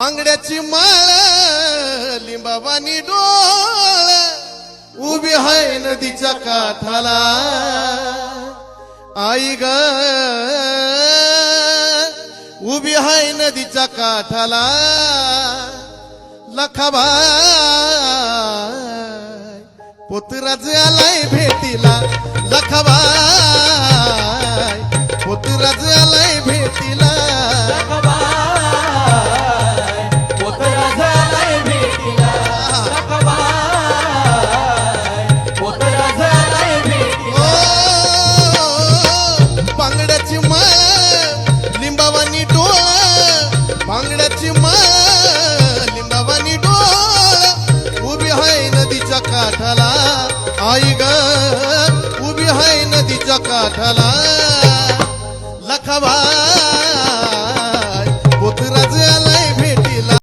आंगड्याची माळ लिंबावानी डोळ उभी हाय नदीच्या काठाला आई ग उभी हाय नदीच्या काठाला लखाबाई पोतराज आलाय भेटीला लखाबाई पोतराज आलाय भेटीला बांगड्याची माळ लिंबावानी डोळ बांगड्याची माळ लिंबावानी डोळ उभी हाय नदीच्या काठाला आई ग उभी हाय नदीच्या काठाला लखाबाई